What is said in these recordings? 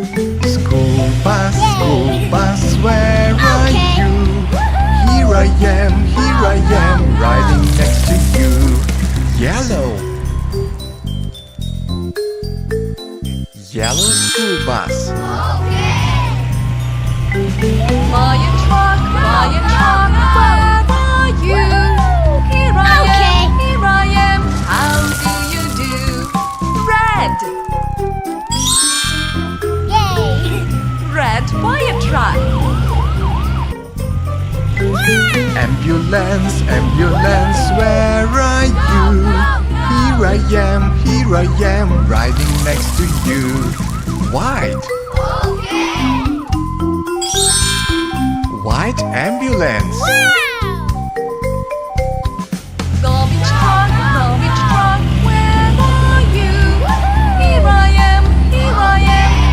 School bus, where are you? Here I am, riding next to you. Yellow school bus. Fire truck, where are you? Here I am, how do you do? Red fire truck. Ambulance, where are you? Here I am, riding next to you. White ambulance. Garbage truck, where are you? Here I am,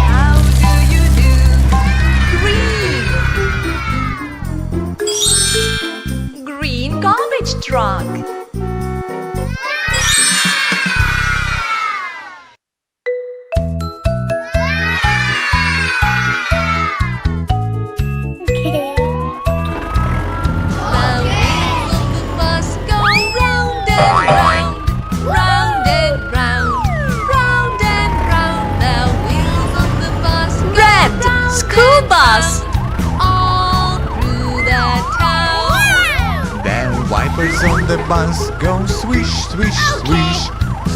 how do you do? Green garbage truck. All through the town. Then wipers on the bus go swish, swish, swish.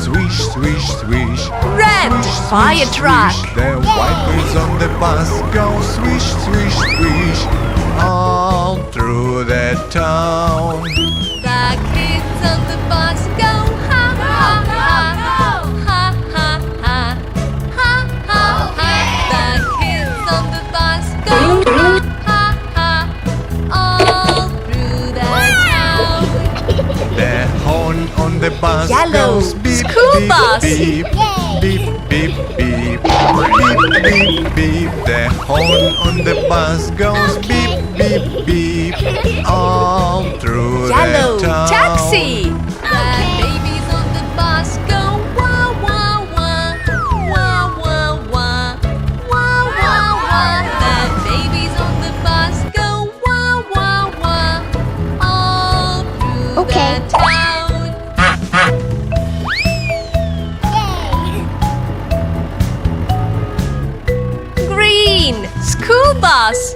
Swish, swish, swish. Red fire truck. The wipers on the bus go swish, swish, swish. All through the town. The kids on the bus go ha ha ha ha ha ha ha ha ha. The kids on the bus go ha ha all through the town. The horn on the bus Yellow goes beep, school beep, bus. beep, beep, beep, beep, beep, beep, beep. The horn on the bus goes beep, beep, beep, all through Yellow the town. taxi. The babies on the bus go wah wah wah wah wah wah wah wah wah. The babies on the bus go wah wah wah all through the town. Green school bus.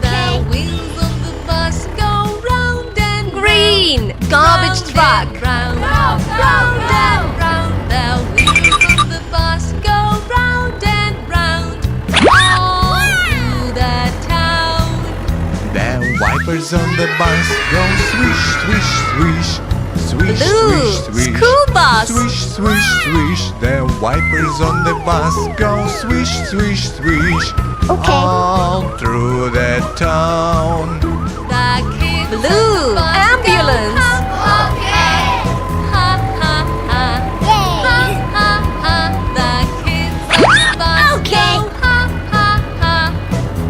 The wheels on the bus go round and green garbage truck. Round and round. The wheels on the bus go round and round all through the town. The wipers on the bus go swish, swish, swish. Swish, Blue swish, swish. school bus. Swish, swish, swish. The wipers on the bus go swish, swish, swish. All through the town. The kids Blue ambulance. Ha ha ha. Ha ha ha. The kids on the bus go ha ha ha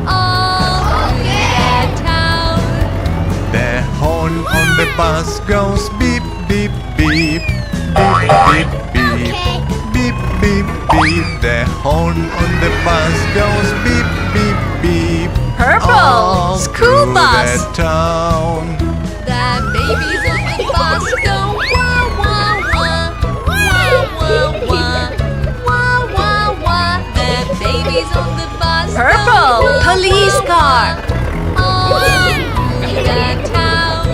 all through the town. The horn on the bus goes beep, beep, beep. Beep, beep, beep. Beep, beep, beep. The horn on the bus goes beep, beep, beep. Purple all school through bus. the town. The babies on the bus go wah wah wah wah wah wah wah wah wah. The babies on the bus Purple go wah, police wah, car. wah, all through the town.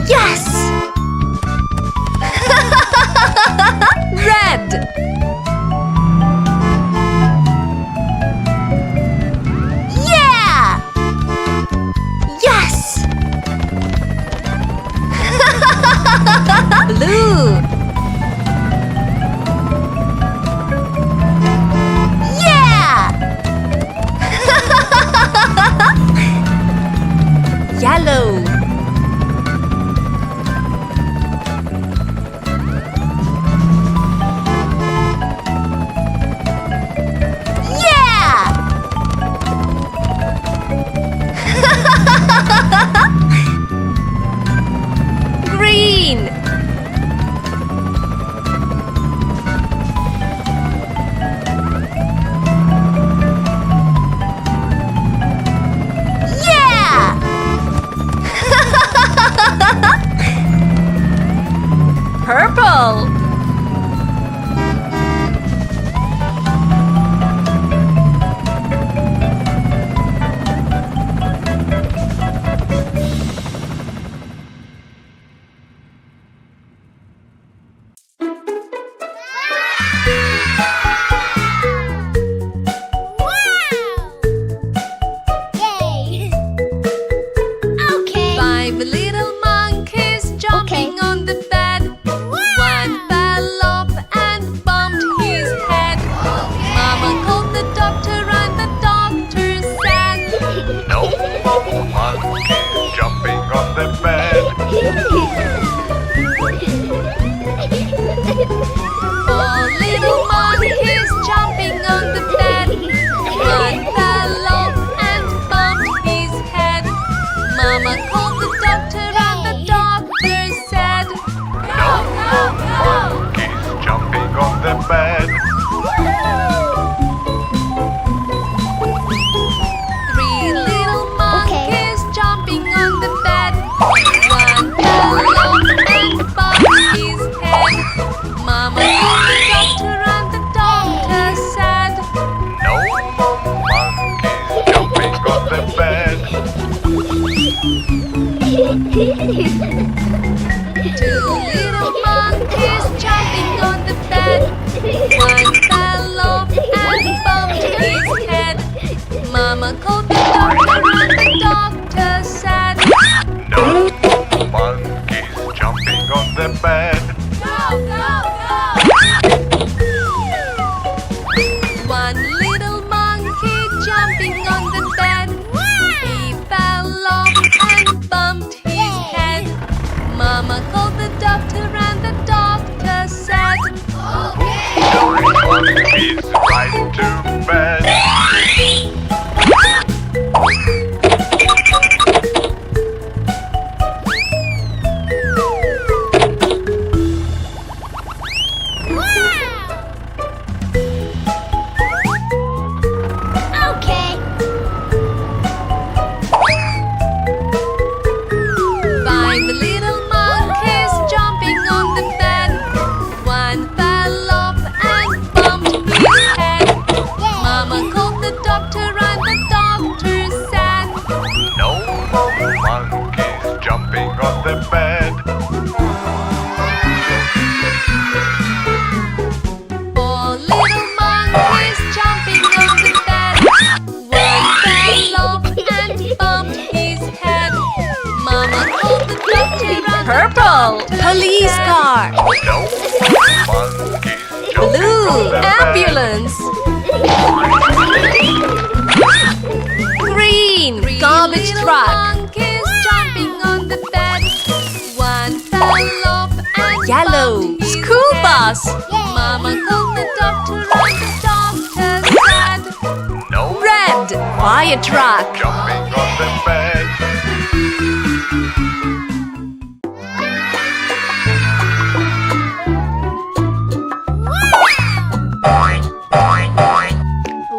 Yes! Red. Yeah! Yes! Blue. Yeah! Two little monkeys jumping on the bed. One fell off and bumped his head. Mama called the doctor and the doctor said, No monkeys jumping on the bed. Go, go, go! One little monkey jumping on the bed. He fell off and bumped his head. Mama called the doctor and the doctor said, No monkeys right to bed. Five little monkeys jumping on the bed. One fell off and bumped his head. Mama called the doctor and the doctor said, No more monkeys jumping on the bed. Four little monkeys jumping on the bed. One fell off and bumped his head. Mama called the doctor and Purple police car. No monkeys jumping Blue on the bed. ambulance. Green garbage truck. Monkeys jumping on the bed. One fell off and yellow school bus. Mama called the doctor and the doctor said, No red fire truck. jumping on the bed.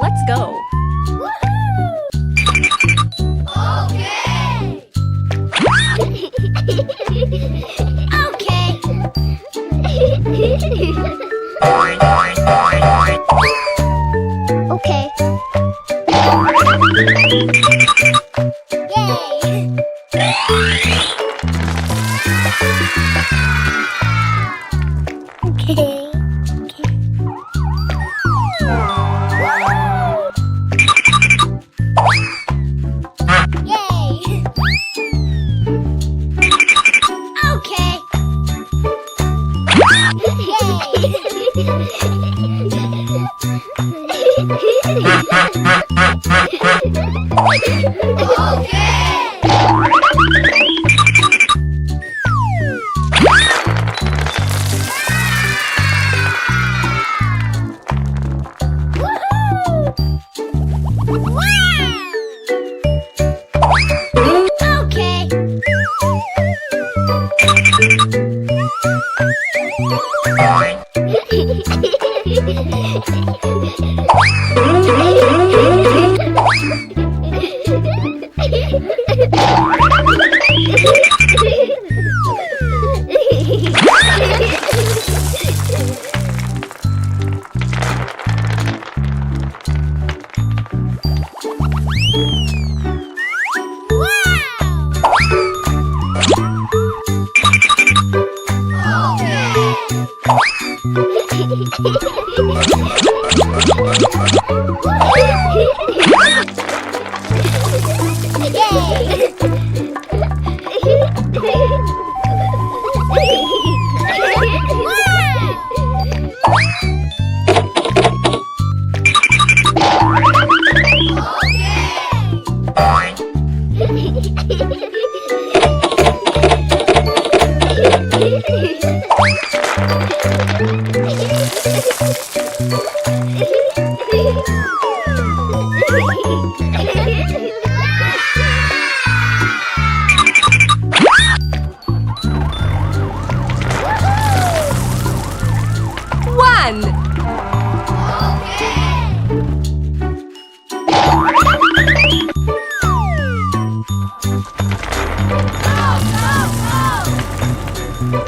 Let's go. Okay. Okay. Yay! Okay.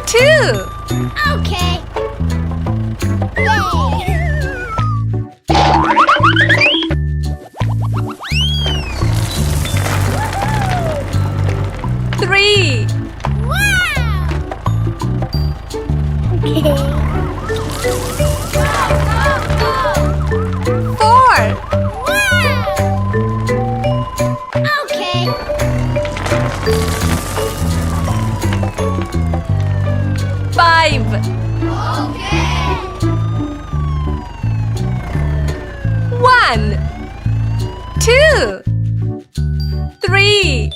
Two. Okay. Yay! Three. 5. Okay. 1, 2, 3,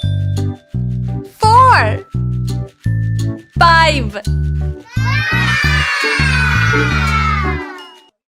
4, 5.